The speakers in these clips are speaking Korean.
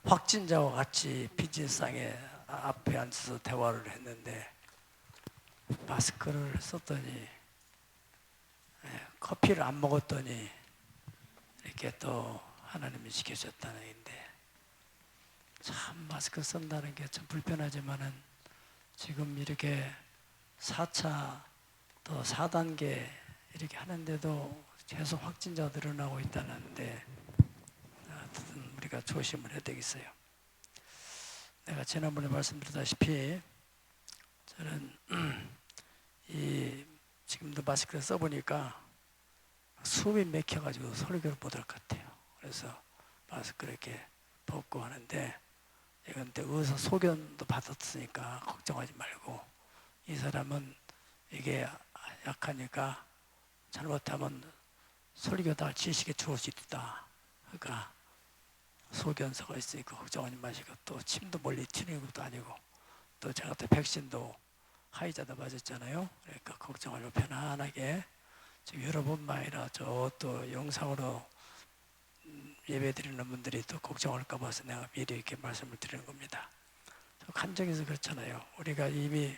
확진자와 같이 비즈니스상에 앞에 앉아서 대화를 했는데 마스크를 썼더니 커피를 안 먹었더니 이렇게 또 하나님이 지켜줬다는 얘기인데, 참 마스크 쓴다는 게 참 불편하지만은 지금 이렇게 4차 또 4단계 이렇게 하는데도 계속 확진자가 늘어나고 있다는데 우리가 조심을 해야 되겠어요. 내가 지난번에 말씀드렸다시피 저는 지금도 마스크를 써보니까 숨이 막혀가지고 설교를 못할 것 같아요. 그래서 마스크를 이렇게 벗고 하는데, 근데 의사 소견도 받았으니까 걱정하지 말고, 이 사람은 이게 약하니까 잘못하면 설교다 지식에 좋을 수 있다. 그러니까 소견서가 있으니까 걱정하지 마시고, 또 침도 멀리 튀는 것도 아니고, 또 제가 또 백신도 화이자도 맞았잖아요. 그러니까 걱정하지 말고 편안하게, 지금 여러분만 아니라 저 또 영상으로 예배 드리는 분들이 또 걱정할까 봐서 내가 미리 이렇게 말씀을 드리는 겁니다. 간증에서 그렇잖아요. 우리가 이미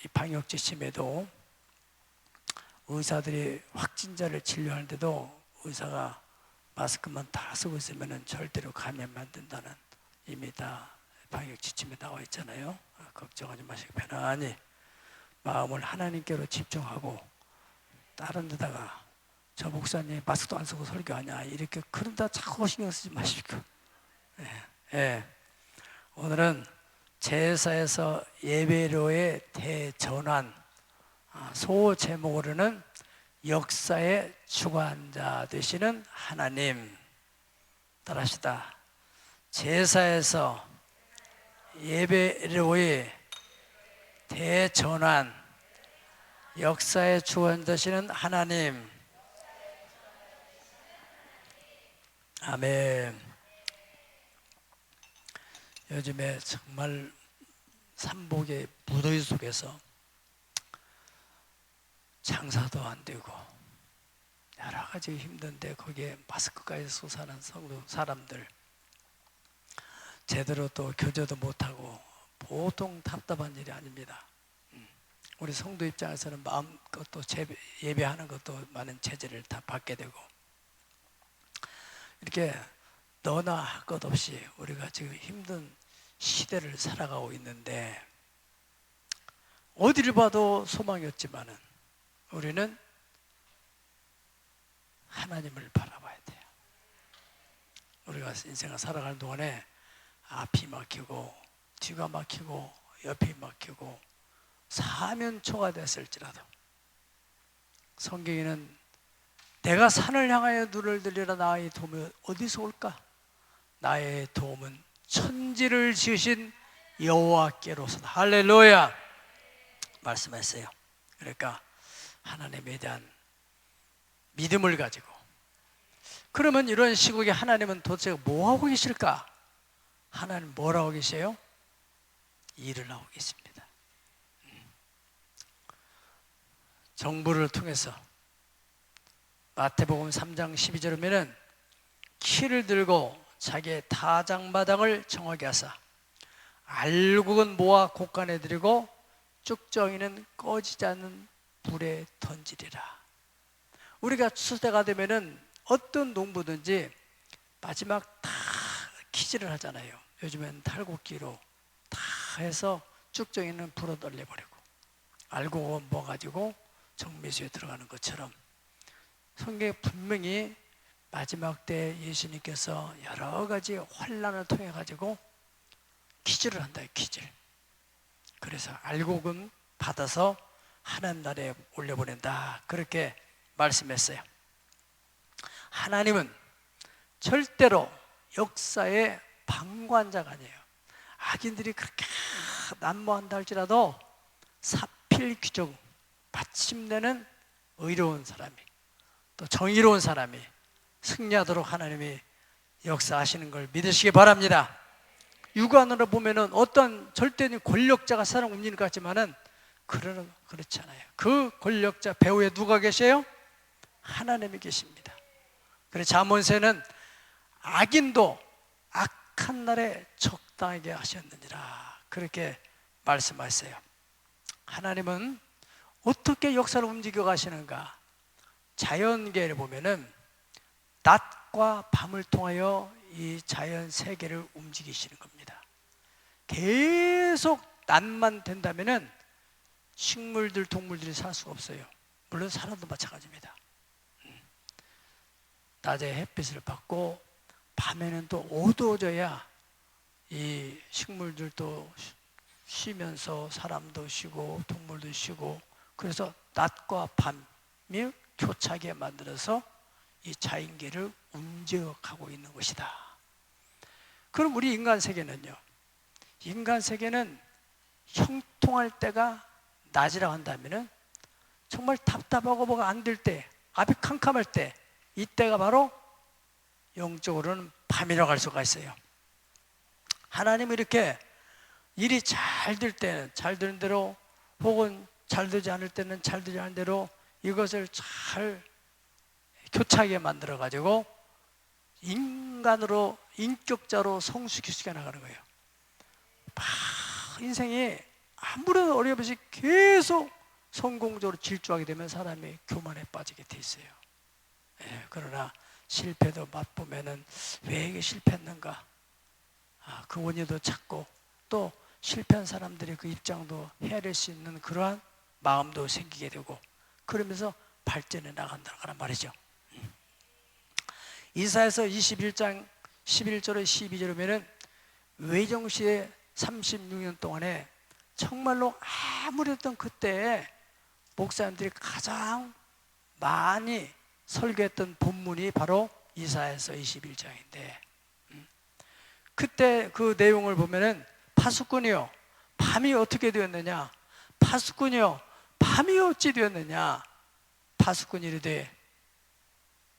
이 방역 지침에도 의사들이 확진자를 진료하는데도 의사가 마스크만 다 쓰고 있으면 절대로 감염 안 된다는 이미 다 방역 지침에 나와 있잖아요. 걱정하지 마시고 편안히 마음을 하나님께로 집중하고, 다른 데다가 저 목사님 마스크도 안 쓰고 설교하냐 이렇게 그런 데 자꾸 신경 쓰지 마시고, 오늘은 제사에서 예배로의 대전환, 소 제목으로는 역사의 주관자 되시는 하나님. 따라합시다. 제사에서 예배로의 대전환, 역사의 주관자 되시는 하나님. 아멘. 요즘에 정말 삼복의 무더위 속에서 장사도 안 되고 여러 가지 힘든데, 거기에 마스크까지 쓰고 사는 성도 사람들, 제대로 또 교제도 못하고 보통 답답한 일이 아닙니다. 우리 성도 입장에서는 마음껏 또 예배하는 것도 많은 제재를 다 받게 되고, 이렇게 너나 할 것 없이 우리가 지금 힘든 시대를 살아가고 있는데, 어디를 봐도 소망이 없지만은 우리는 하나님을 바라봐야 돼요. 우리가 인생을 살아가는 동안에 앞이 막히고 뒤가 막히고 옆이 막히고 사면초가 됐을지라도, 성경에는 내가 산을 향하여 눈을 들리라 나의 도움이 어디서 올까? 나의 도움은 천지를 지으신 여호와께로서다. 할렐루야 말씀했어요. 그러니까 하나님에 대한 믿음을 가지고, 그러면 이런 시국에 하나님은 도대체 뭐하고 계실까? 하나님 뭐라고 계세요? 일을 하고 계십니다. 정부를 통해서 마태복음 3장 12절에 보면 키를 들고 자기의 타작마당을 정하게 하사 알곡은 모아 곡간에 들이고 쭉정이는 꺼지지 않는 불에 던지리라. 우리가 추수때가 되면은 어떤 농부든지 마지막 다 키질을 하잖아요. 요즘엔 탈곡기로 다 해서 쭉정이는 불어 돌려버리고 알곡은 모아가지고 정미수에 들어가는 것처럼, 성경에 분명히 마지막 때 예수님께서 여러 가지 환난을 통해 가지고 키질을 한다. 키질. 그래서 알곡은 받아서 하나님 나라에 올려보낸다. 그렇게 말씀했어요. 하나님은 절대로 역사의 방관자가 아니에요. 악인들이 그렇게 난무한다 할지라도 사필귀정, 마침내는 의로운 사람이, 또 정의로운 사람이 승리하도록 하나님이 역사하시는 걸 믿으시기 바랍니다. 육안으로 보면은 어떤 절대적인 권력자가 사람 움직이는 것 같지만은 그렇지 않아요. 그 권력자 배후에 누가 계세요? 하나님이 계십니다. 그래서 잠언서에는 악인도 악한 날에 적당하게 하셨느니라, 그렇게 말씀하셨어요. 하나님은 어떻게 역사를 움직여 가시는가? 자연계를 보면은 낮과 밤을 통하여 이 자연 세계를 움직이시는 겁니다. 계속 낮만 된다면은 식물들, 동물들이 살 수가 없어요. 물론 사람도 마찬가지입니다. 낮에 햇빛을 받고 밤에는 또 어두워져야 이 식물들도 쉬면서 사람도 쉬고 동물도 쉬고, 그래서 낮과 밤이 교차하게 만들어서 이 자연계를 움직여가고 있는 것이다. 그럼 우리 인간 세계는요, 인간 세계는 형통할 때가 낮이라고 한다면은 정말 답답하고 뭐가 안 될 때, 앞이 캄캄할 때, 이때가 바로 영적으로는 밤이라고 할 수가 있어요. 하나님은 이렇게 일이 잘 될 때는 잘 되는 대로, 혹은 잘 되지 않을 때는 잘 되지 않은 대로 이것을 잘 교차하게 만들어 가지고 인간으로, 인격자로 성숙시켜 나가는 거예요. 인생이 아무런 어려움없이 계속 성공적으로 질주하게 되면 사람이 교만에 빠지게 돼 있어요. 그러나 실패도 맛보면은 왜 이게 실패했는가? 그 원인도 찾고, 또 실패한 사람들의 그 입장도 헤아릴 수 있는 그러한 마음도 생기게 되고, 그러면서 발전해 나간다는 말이죠. 이사야서 21장 11절에 12절에 보면은 외정시대 36년 동안에 정말로 아무랬던 그때에 목사님들이 가장 많이 설교했던 본문이 바로 이사야서 21장인데, 그때 그 내용을 보면은 파수꾼이요, 밤이 어떻게 되었느냐? 파수꾼이요, 밤이 어찌 되었느냐? 파수꾼이 이르되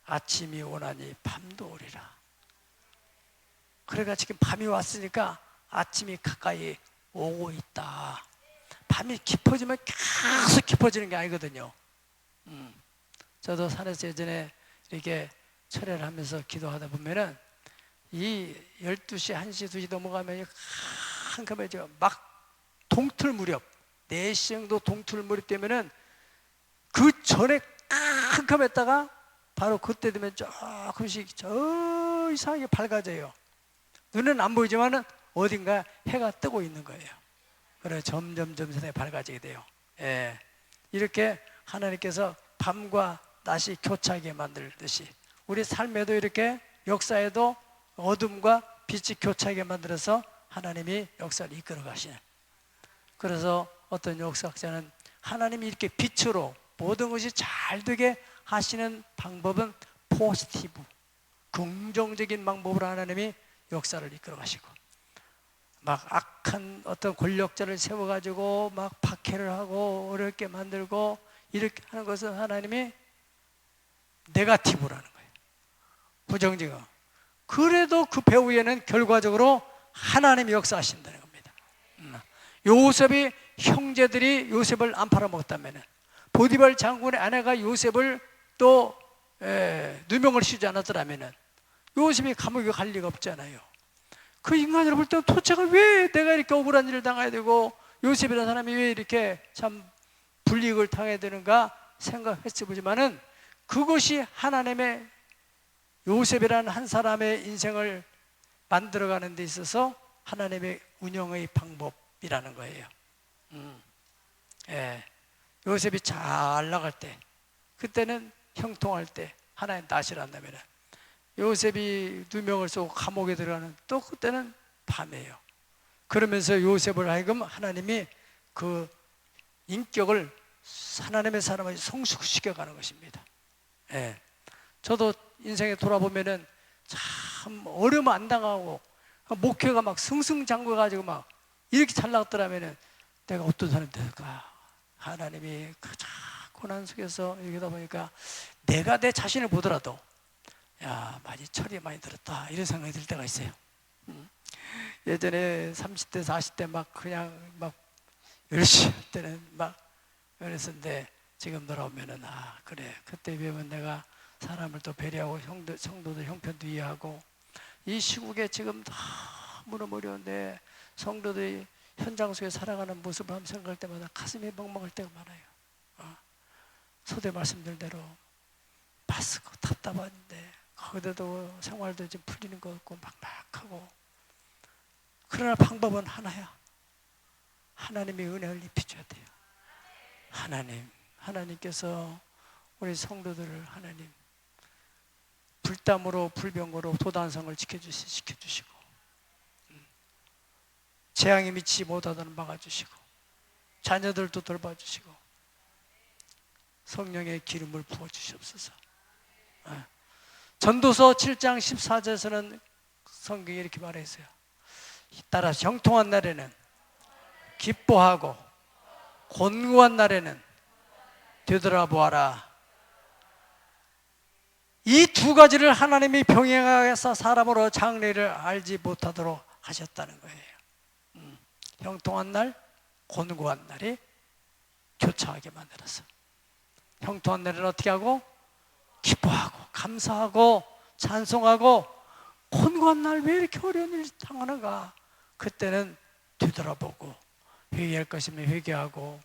아침이 오나니 밤도 오리라. 그러니까 지금 밤이 왔으니까 아침이 가까이 오고 있다. 밤이 깊어지면 계속 깊어지는 게 아니거든요. 저도 산에서 예전에 이렇게 철회를 하면서 기도하다 보면은 이 12시, 1시, 2시 넘어가면 캄캄해져. 막 동틀 무렵, 4시 정도 동틀 무렵 되면은 그 전에 캄캄했다가 바로 그때 되면 조금씩 저 이상하게 밝아져요. 눈은 안 보이지만은 어딘가 해가 뜨고 있는 거예요. 그래 점점 세상이 밝아지게 돼요. 이렇게 하나님께서 밤과 낮이 교차하게 만들듯이 우리 삶에도 이렇게 역사에도 어둠과 빛이 교차하게 만들어서 하나님이 역사를 이끌어 가시는. 그래서 어떤 역사학자는 하나님이 이렇게 빛으로 모든 것이 잘 되게 하시는 방법은 포지티브, 긍정적인 방법으로 하나님이 역사를 이끌어 가시고, 막 악한 어떤 권력자를 세워가지고 막 박해를 하고 어렵게 만들고 이렇게 하는 것은 하나님이 네거티브라는 거예요. 부정적인. 그래도 그 배후에는 결과적으로 하나님이 역사하신다는 겁니다. 요셉이 형제들이 요셉을 안 팔아먹었다면, 보디발 장군의 아내가 요셉을 또 누명을 씌우지 않았더라면 요셉이 감옥에 갈 리가 없잖아요. 그 인간으로 볼 때는 도대체 왜 내가 이렇게 억울한 일을 당해야 되고 요셉이라는 사람이 왜 이렇게 참 불이익을 당해야 되는가 생각했을 보지만은, 그것이 하나님의 요셉이라는 한 사람의 인생을 만들어가는 데 있어서 하나님의 운영의 방법이라는 거예요. 요셉이 잘 나갈 때, 그때는 형통할 때 하나님 다시란다면, 요셉이 누명을 쓰고 감옥에 들어가는 또 그때는 밤이에요. 그러면서 요셉을 하여금 하나님이 그 인격을 하나님의 사람을 성숙시켜가는 것입니다. 저도 인생에 돌아보면은 참 어려움 안 당하고 목회가 막 승승장구해가지고 막 이렇게 잘 나갔더라면은 내가 어떤 사람이 될까? 하나님이 가장 고난 속에서 이러다 보니까 내가 내 자신을 보더라도 야, 많이 철이 많이 들었다 이런 생각이 들 때가 있어요. 예전에 30대 40대 막 그냥 막 열심히 할 때는 막 그랬었는데, 지금 돌아오면은 그래 그때 배우면 내가 사람을 또 배려하고 성도들 형편도 이해하고 이 시국에 지금 너무너무 어려운데 성도들이 현장 속에 살아가는 모습을 한번 생각할 때마다 가슴이 멍멍할 때가 많아요. 소대 말씀드린 대로 바스고 답답한데 거기다도 생활도 좀 풀리는 것 같고 막막하고, 그러나 방법은 하나야. 하나님의 은혜를 입혀줘야 돼요. 하나님께서 우리 성도들을 하나님 불담으로 불병거로 도단성을 지켜주시고 재앙에 미치지 못하도록 막아주시고 자녀들도 돌봐주시고 성령의 기름을 부어주시옵소서. 전도서 7장 14절에서는 성경이 이렇게 말했어요. 따라 형통한 날에는 기뻐하고 곤고한 날에는 되돌아보아라. 이 두 가지를 하나님이 병행하여서 사람으로 장래를 알지 못하도록 하셨다는 거예요. 형통한 날, 곤고한 날이 교차하게 만들어서, 형통한 날에는 어떻게 하고? 기뻐하고 감사하고 찬송하고, 곤고한 날 왜 이렇게 어려운 일이 당하는가? 그때는 되돌아보고 회개할 것이면 회개하고,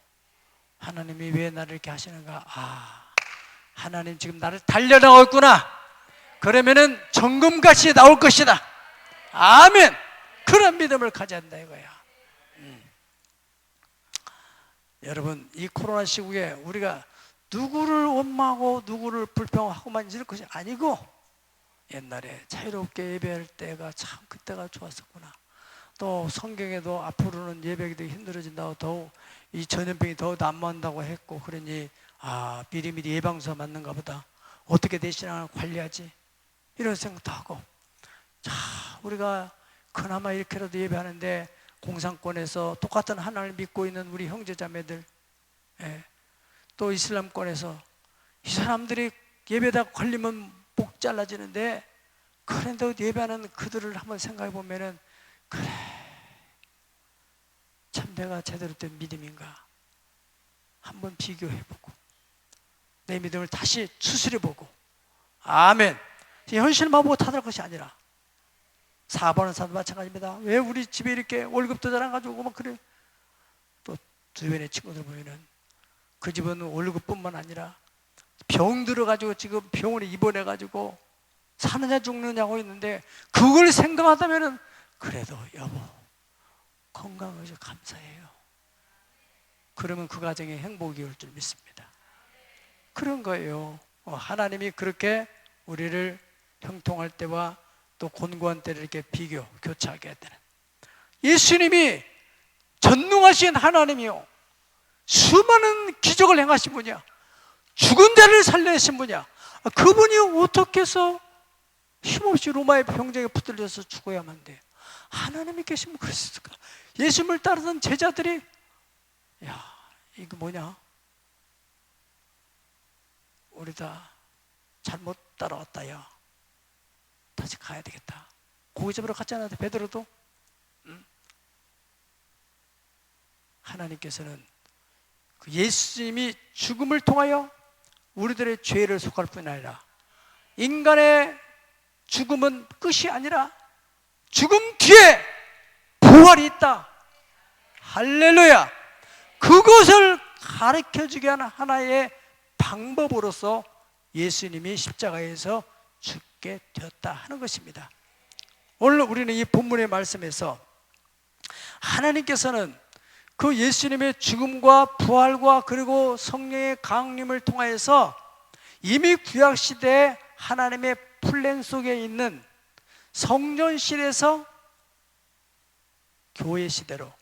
하나님이 왜 나를 이렇게 하시는가? 하나님 지금 나를 단련하고 있구나. 그러면은 정금같이 나올 것이다. 아멘. 그런 믿음을 가져야 한다 이거야. 여러분, 이 코로나 시국에 우리가 누구를 원망하고 누구를 불평하고만 있을 것이 아니고, 옛날에 자유롭게 예배할 때가 참 그때가 좋았었구나. 또 성경에도 앞으로는 예배하기도 힘들어진다고, 더욱 이 전염병이 더 난무한다고 했고, 그러니 미리미리 예방주사 맞는가 보다, 어떻게 내 신앙을 관리하지, 이런 생각도 하고, 자, 우리가 그나마 이렇게라도 예배하는데 공산권에서 똑같은 하나님을 믿고 있는 우리 형제자매들, 또 이슬람권에서 이 사람들이 예배다 걸리면 목 잘라지는데, 그런데도 예배하는 그들을 한번 생각해 보면은, 그래, 참 내가 제대로 된 믿음인가 한번 비교해보고 내 믿음을 다시 추스려보고, 아멘. 현실만 보고 탓할 것이 아니라, 4번은 사도 마찬가지입니다. 왜 우리 집에 이렇게 월급도 잘 안 가지고 막 그래? 또 주변의 친구들 보면은 그 집은 월급뿐만 아니라 병 들어가지고 지금 병원에 입원해가지고 사느냐 죽느냐고 있는데, 그걸 생각하다면은 그래도 여보 건강해서 감사해요. 그러면 그 가정에 행복이 올 줄 믿습니다. 그런 거예요. 하나님이 그렇게 우리를 형통할 때와 또 곤고한 때를 이렇게 교차하게 되는, 예수님이 전능하신 하나님이요, 수많은 기적을 행하신 분이야. 죽은 자를 살려내신 분이야. 그분이 어떻게 해서 힘없이 로마의 병정에 붙들려서 죽어야만 돼? 하나님이 계시면 그랬을까? 예수님을 따르던 제자들이, 야, 이거 뭐냐? 우리 다 잘못 따라왔다. 야, 다시 가야 되겠다. 고기 잡으러 갔잖아, 베드로도. 하나님께서는 그 예수님이 죽음을 통하여 우리들의 죄를 속할 뿐 아니라, 인간의 죽음은 끝이 아니라 죽음 뒤에 부활이 있다. 할렐루야. 그것을 가르쳐주게 하는 하나의 방법으로서 예수님이 십자가에서 죽게 되었다 하는 것입니다. 오늘 우리는 이 본문의 말씀에서 하나님께서는 그 예수님의 죽음과 부활과 그리고 성령의 강림을 통하여서 이미 구약시대에 하나님의 플랜 속에 있는 성전실에서 교회 시대로,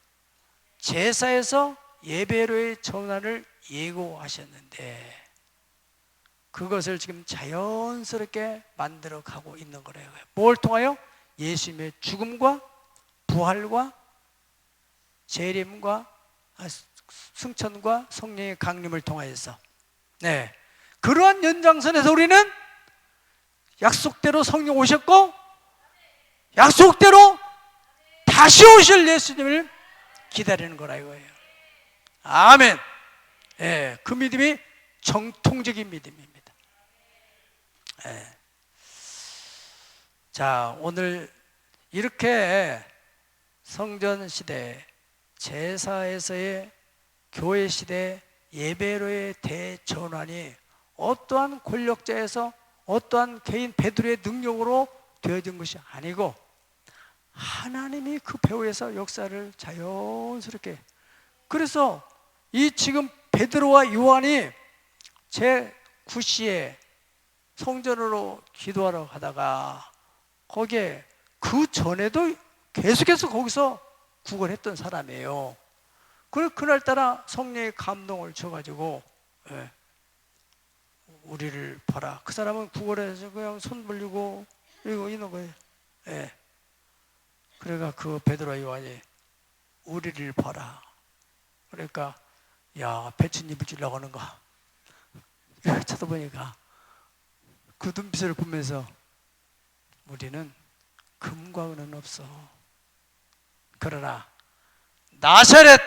제사에서 예배로의 전환을 예고하셨는데, 그것을 지금 자연스럽게 만들어 가고 있는 거래요. 뭘 통하여? 예수님의 죽음과 부활과 재림과 승천과 성령의 강림을 통하여서, 그러한 연장선에서 우리는 약속대로 성령 오셨고, 약속대로 다시 오실 예수님을 기다리는 거라 이거예요. 아멘. 그 믿음이 정통적인 믿음입니다. 자, 오늘 이렇게 성전 시대, 제사에서의 교회 시대, 예배로의 대전환이 어떠한 권력자에서 어떠한 개인 베드로의 능력으로 되어진 것이 아니고 하나님이 그 배후에서 역사를 자연스럽게, 그래서 이 지금 베드로와 요한이 제9시에 성전으로 기도하러 가다가 거기에 그 전에도 계속해서 거기서 구걸했던 사람이에요. 그날따라 성령의 감동을 줘가지고 우리를 봐라. 그 사람은 구걸해서 그냥 손 벌리고 이러고 있는 거예요. 그러니까 그 베드로와 요한이 우리를 봐라. 그러니까 야, 배추잎을 주려고 하는가. 쳐다보니까 그 눈빛을 보면서 우리는 금과 은은 없어. 그러나 나사렛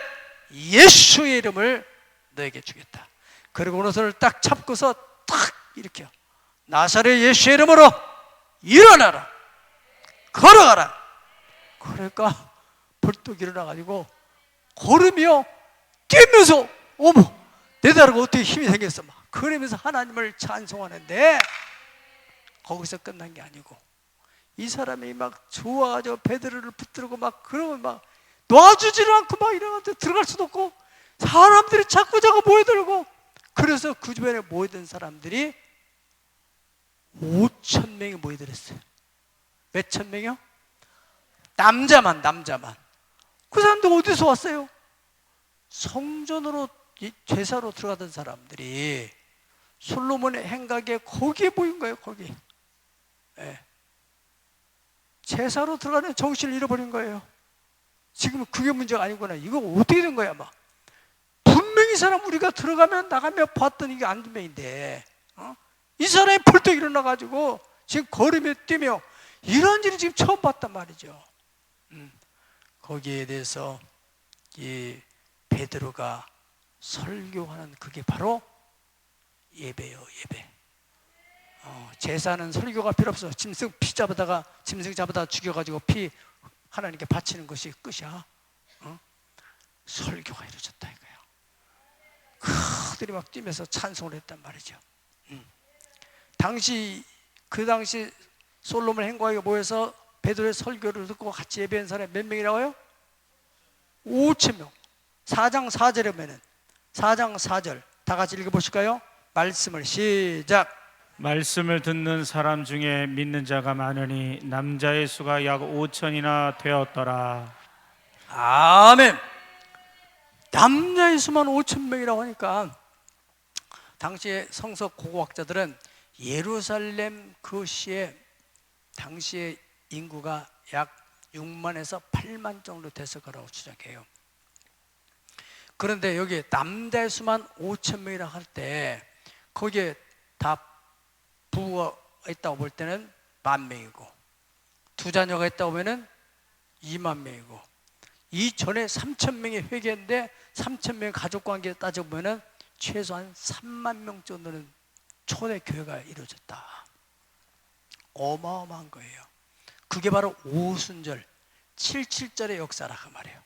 예수의 이름을 너에게 주겠다. 그리고 오른손을 딱 잡고서 탁 일으켜 나사렛 예수의 이름으로 일어나라, 걸어가라. 그러니까 벌떡 일어나가지고 걸으며 뛰면서 어머 내 다리가 어떻게 힘이 생겼어 막 그러면서 하나님을 찬송하는데, 거기서 끝난 게 아니고 이 사람이 막 좋아가지고 베드로를 붙들고 막 그러면 막 놔주지를 않고 막 이러는데 들어갈 수도 없고 사람들이 자꾸 모여들고, 그래서 그 주변에 모여든 사람들이 5,000명이 모여들었어요. 몇천 명이요? 남자만. 그 사람들 어디서 왔어요? 성전으로 제사로 들어가던 사람들이 솔로몬의 행각에 거기에 모인 거예요. 거기 제사로 들어가는 정신을 잃어버린 거예요. 지금은 그게 문제가 아니구나. 이거 어떻게 된 거야? 막 분명히 이 사람 우리가 들어가면 나가며 봤던 이게 안두명인데 이 사람이 벌떡 일어나가지고 지금 걸으며 뛰며 이런 일을 지금 처음 봤단 말이죠. 거기에 대해서 이 베드로가 설교하는 그게 바로 예배요, 예배. 제사는 설교가 필요 없어. 짐승 잡아다가 죽여가지고 피 하나님께 바치는 것이 끝이야. 설교가 이루어졌다 이거야. 그들이 막 뛰면서 찬송을 했단 말이죠. 그 당시 솔로몬 행각에 모여서 베드로의 설교를 듣고 같이 예배한 사람이 몇 명이라고요? 5,000명. 4장 4절에 보면은 4장 4절 다 같이 읽어보실까요? 말씀을 시작. 말씀을 듣는 사람 중에 믿는 자가 많으니 남자의 수가 약 5,000이나 되었더라. 아멘. 남자의 수만 5,000명이라고 하니까 당시의 성서 고고학자들은 예루살렘 그 시에 당시의 인구가 약 6만에서 8만 정도 됐을 거라고 추정해요. 그런데 여기 남자의 수만 5,000명이라고 할 때 거기에 다 부부가 있다고 볼 때는 10,000명이고 두 자녀가 있다고 보면은 2만 명이고 이전에 3,000명이 회개했는데 3,000명 가족관계 따져보면은 최소한 3만 명 정도는 초대 교회가 이루어졌다. 어마어마한 거예요. 그게 바로 오순절 77절의 역사라고 말이에요.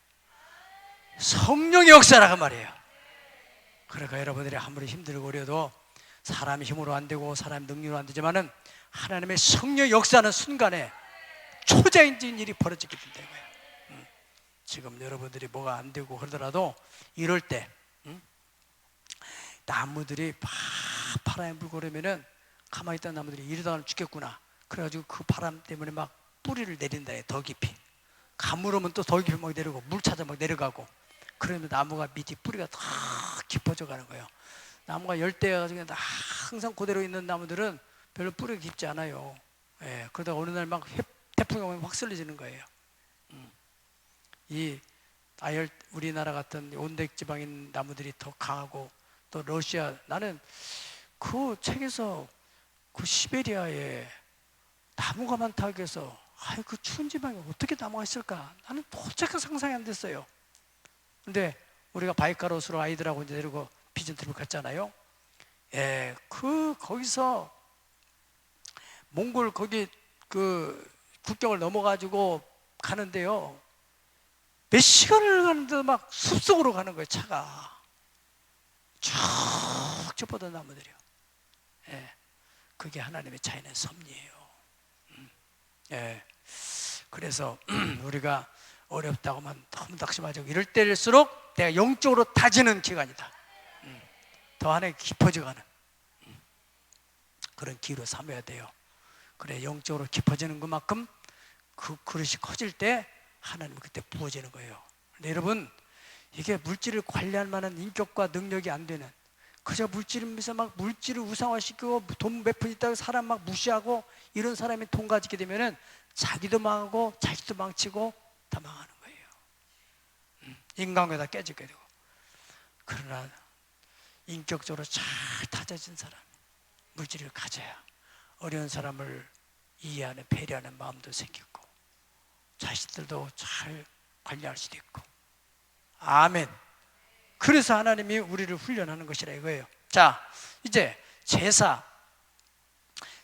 성령의 역사라고 말이에요. 그러니까 여러분들이 아무리 힘들고 어려도 사람의 힘으로 안 되고 사람의 능력으로 안 되지만은 하나님의 성령의 역사하는 순간에 초자연적인 일이 벌어지게 된다는 거예요. 지금 여러분들이 뭐가 안 되고 그러더라도 이럴 때 나무들이 바람에 불고 그러면은 가만히 있던 나무들이 이러다가 죽겠구나. 그래가지고 그 바람 때문에 막 뿌리를 내린다 해요. 더 깊이. 가물으면 또 더 깊이 막 내려가고 물 찾아 막 내려가고 그러면 나무가 밑이 뿌리가 더 깊어져 가는 거예요. 나무가 열대야 가지고 항상 그대로 있는 나무들은 별로 뿌리가 깊지 않아요. 그러다가 어느 날 막 태풍이 오면 확 쓸려지는 거예요. 이 우리나라 같은 온대 지방인 나무들이 더 강하고 또 러시아, 나는 그 책에서 그 시베리아에 나무가 많다고 해서 그 추운 지방에 어떻게 나무가 있을까? 나는 도저히 상상이 안 됐어요. 근데 우리가 바이카로스로 아이들하고 이제 데리고 비전트립을 갔잖아요. 거기서 몽골 거기 그 국경을 넘어가지고 가는데요, 몇 시간을 가는데도 막 숲속으로 가는 거예요. 차가 쭉 뻗은 나무들이요. 예, 그게 하나님의 자연의 섭리예요. 예, 그래서 우리가 어렵다고만 너무 낙심하지 이럴 때일수록 내가 영적으로 다지는 기간이다. 더 하나님 깊어져가는 그런 기회로 삼아야 돼요. 그래, 영적으로 깊어지는 것만큼 그 그릇이 커질 때 하나님은 그때 부어지는 거예요. 근데 여러분, 이게 물질을 관리할 만한 인격과 능력이 안 되는, 그저 물질이면서 막 물질을 우상화시키고 돈 몇 푼 있다고 사람 막 무시하고 이런 사람이 돈 가지게 되면은 자기도 망하고 자식도 망치고 다 망하는 거예요. 인간관계가 깨지게 되고. 그러나 인격적으로 잘 다져진 사람, 물질을 가져야 어려운 사람을 이해하는, 배려하는 마음도 생겼고 자식들도 잘 관리할 수도 있고. 아멘. 그래서 하나님이 우리를 훈련하는 것이라 이거예요. 자, 이제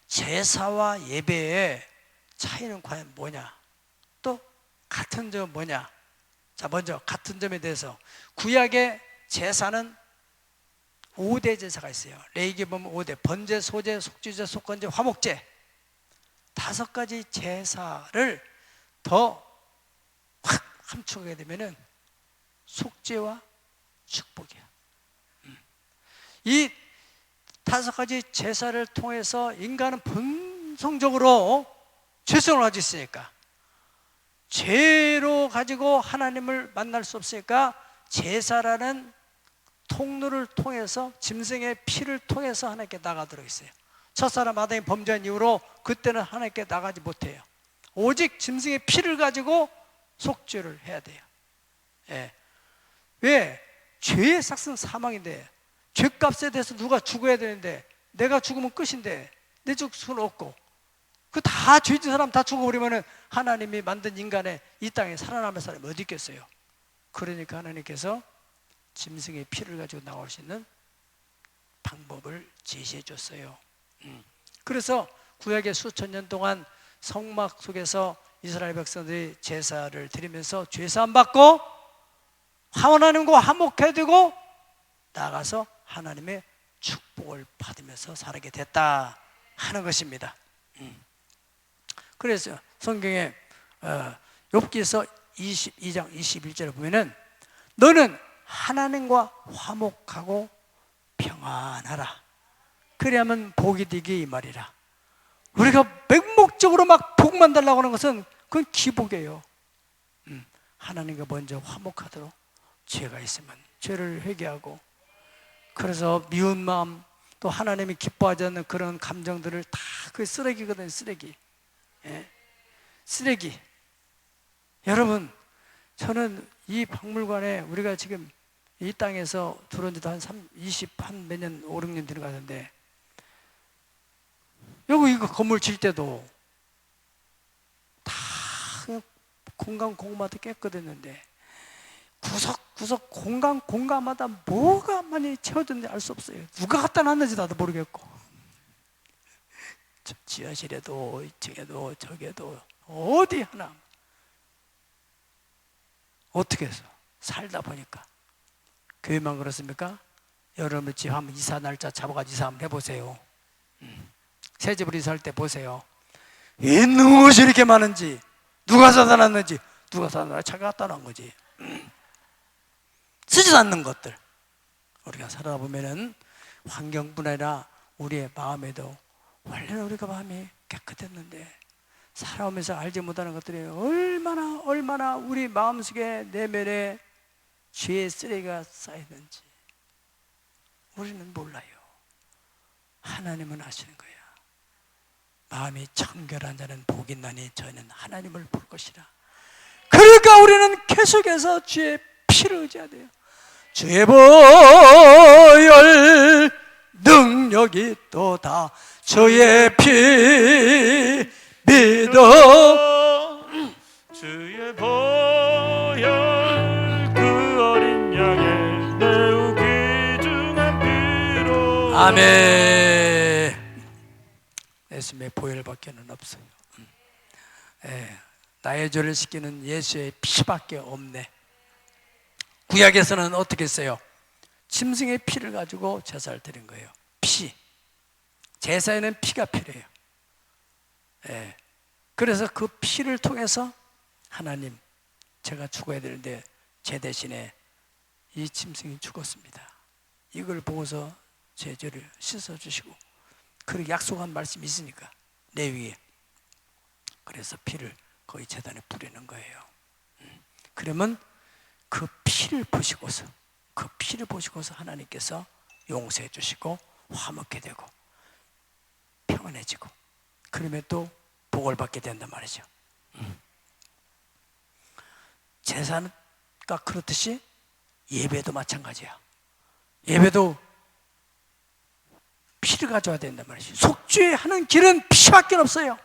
제사와 예배의 차이는 과연 뭐냐? 또 같은 점 뭐냐? 자, 먼저 같은 점에 대해서 구약의 제사는 5대 제사가 있어요. 레위기 보면 5대: 번제, 소제, 속죄제, 속건제, 화목제. 5가지 제사를 더 확 함축하게 되면은 속죄와 축복이야. 이 5가지 제사를 통해서 인간은 본성적으로 죄성을 가지고 있으니까, 죄로 가지고 하나님을 만날 수 없으니까 제사라는 통로를 통해서, 짐승의 피를 통해서 하나님께 나가도록 있어요. 첫사람 아담이 범죄한 이후로 그때는 하나님께 나가지 못해요. 오직 짐승의 피를 가지고 속죄를 해야 돼요. 예. 왜? 죄의 삭은 사망인데, 죄값에 대해서 누가 죽어야 되는데, 내가 죽으면 끝인데 내 죽을 수는 없고, 그 다 죄진 사람 다 죽어버리면 하나님이 만든 인간의 이 땅에 살아남을 사람이 어디 있겠어요? 그러니까 하나님께서 짐승의 피를 가지고 나올 수 있는 방법을 제시해 줬어요. 그래서 구약의 수천 년 동안 성막 속에서 이스라엘 백성들이 제사를 드리면서 죄사함 받고 하나님과 화목해야 되고 나가서 하나님의 축복을 받으면서 살게 됐다 하는 것입니다. 그래서 성경에 욥기서 22장 21절에 보면은 너는 하나님과 화목하고 평안하라, 그래야만 복이 되기, 이 말이라. 우리가 맹목적으로 막 복만 달라고 하는 것은 그건 기복이에요. 하나님과 먼저 화목하도록, 죄가 있으면 죄를 회개하고, 그래서 미운 마음, 또 하나님이 기뻐하지 않는 그런 감정들을 다 그 쓰레기거든요. 쓰레기. 예. 쓰레기. 여러분, 저는 이 박물관에 우리가 지금 이 땅에서 들어온 지도 한 20, 한 몇 년, 5, 6년 되는 것 같은데, 여기 이거 건물 질 때도 다 공간마다 깨끗했는데 구석구석 공간마다 뭐가 많이 채워졌는지 알 수 없어요. 누가 갖다 놨는지 나도 모르겠고, 지하실에도 2층에도 저기에도 어디 하나. 어떻게 해서 살다 보니까. 교회만 그렇습니까? 여러분 집 한번 이사 날짜 잡아가지고 이사 한번 해보세요. 새 집으로 이사할 때 보세요. 있는 것이 이렇게 많은지, 누가 사다 놨는지. 누가 사다 놨는지 자기가 갖다 놓은 거지. 쓰지도 않는 것들. 우리가 살아다 보면은 환경뿐 아니라 우리의 마음에도, 원래는 우리가 마음이 깨끗했는데 살아오면서 알지 못하는 것들이 얼마나 우리 마음속에, 내면에 죄의 쓰레기가 쌓이는지 우리는 몰라요. 하나님은 아시는 거야. 마음이 청결한 자는 복이 있나니 저희는 하나님을 볼 것이라. 그러니까 우리는 계속해서 주의 피를 의지해야 돼요. 주의 보혈 능력이 또다 주의 피 믿어. 주의 보혈 그 어린 양의 매우 귀중한 피로. 아멘. 예수님의 보혈밖에는 없어요. 나의 죄를 씻기는 예수의 피밖에 없네. 구약에서는 어떻게 했어요? 짐승의 피를 가지고 제사를 드린 거예요. 피. 제사에는 피가 필요해요. 그래서 그 피를 통해서 하나님, 제가 죽어야 되는데 제 대신에 이 짐승이 죽었습니다. 이걸 보고서 제 죄를 씻어주시고, 그렇게 약속한 말씀이 있으니까 레위기에. 그래서 피를 거기 제단에 뿌리는 거예요. 그러면 그 피를 보시고서 하나님께서 용서해 주시고 화목해 되고 평안해지고, 그러면 또 복을 받게 된단 말이죠. 제사가 그렇듯이 예배도 마찬가지야. 예배도 피를 가져와야 된단 말이죠. 속죄하는 길은 피밖에 없어요.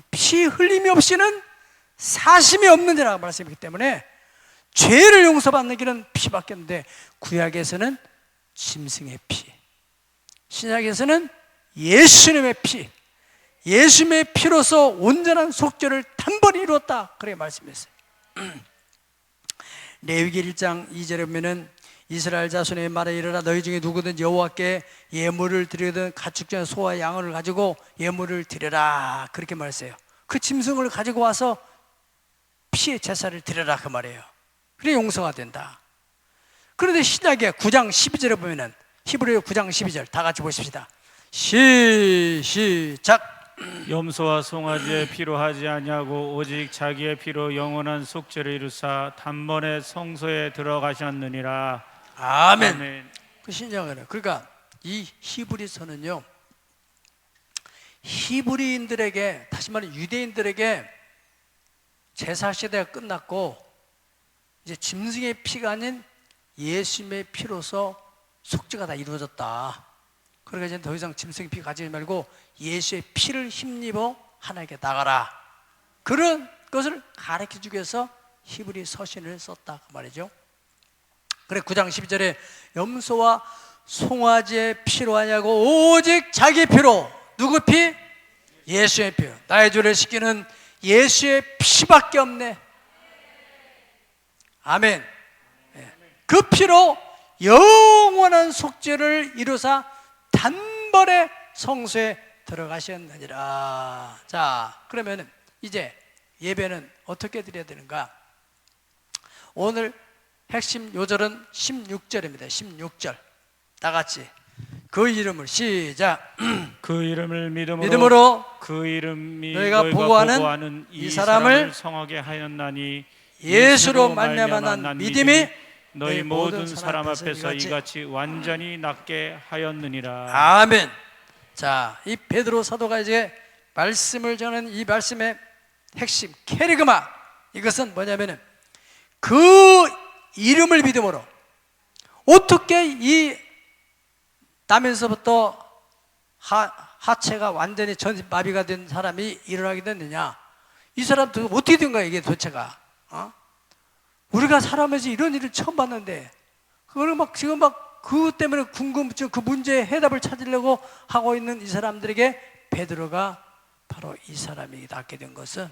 피 흘림이 없이는 사심이 없는 자라고 말씀이기 때문에 죄를 용서받는 길은 피밖에 없는데, 구약에서는 짐승의 피, 신약에서는 예수님의 피, 예수님의 피로서 온전한 속죄를 단번에 이루었다, 그렇게 말씀했어요. 레위기 1장 2절에 보면은 이스라엘 자손의 말에 이르라, 너희 중에 누구든지 여호와께 예물을 드리거든 가축 중에 소와 양을 가지고 예물을 드려라, 그렇게 말했어요. 그 짐승을 가지고 와서 피의 제사를 드려라, 그 말이에요. 그래 용서가 된다. 그런데 신약의 9장 12절에 보면은, 히브리서 9장 12절 다 같이 보십시다. 시작. 염소와 송아지의 피로 하지 아니하고 오직 자기의 피로 영원한 속죄를 이루사 단번에 성소에 들어가셨느니라. 아멘. 아멘. 그 신약은, 그러니까 이 히브리서는요, 히브리인들에게, 다시 말해 유대인들에게 제사 시대가 끝났고 이제 짐승의 피가 아닌 예수님의 피로서 속죄가 다 이루어졌다. 그러니까 이제 더 이상 짐승의 피 가지지 말고 예수의 피를 힘입어 하나님께 나가라, 그런 것을 가르쳐주기 위해서 히브리 서신을 썼다, 그 말이죠. 그래 9장 12절에 염소와 송아지의 피로 하냐고 오직 자기 피로, 누구 피? 예수의 피요. 나의 죄를 씻기는 예수의 피밖에 없네. 아멘. 그 피로 영원한 속죄를 이루사 단번에 성소에 들어가셨느니라. 자, 그러면 이제 예배는 어떻게 드려야 되는가? 오늘 핵심 요절은 16절입니다. 16절 다 같이 그 이름을 시작. 그 이름을 믿음으로 그 이름이 너희가 보고하는 이 사람을 성하게 하였나니 예수로 말미암아 난 믿음이 너희 모든 사람 앞에서 이같이 이같이 완전히 낫게 하였느니라. 아멘. 자, 이 베드로 사도가 이제 말씀을 전하는 이 말씀의 핵심 캐리그마, 이것은 뭐냐면은 그 이름을 믿음으로 어떻게 이 나면서부터 하체가 완전히 전마비가 된 사람이 일어나게 됐느냐? 이 사람도 어떻게 된 거야, 이게 도대체가? 우리가 살아면서 이런 일을 처음 봤는데, 그걸 막 지금 막 그 때문에 궁금증, 그 문제의 해답을 찾으려고 하고 있는 이 사람들에게 베드로가 바로 이 사람이 낫게 된 것은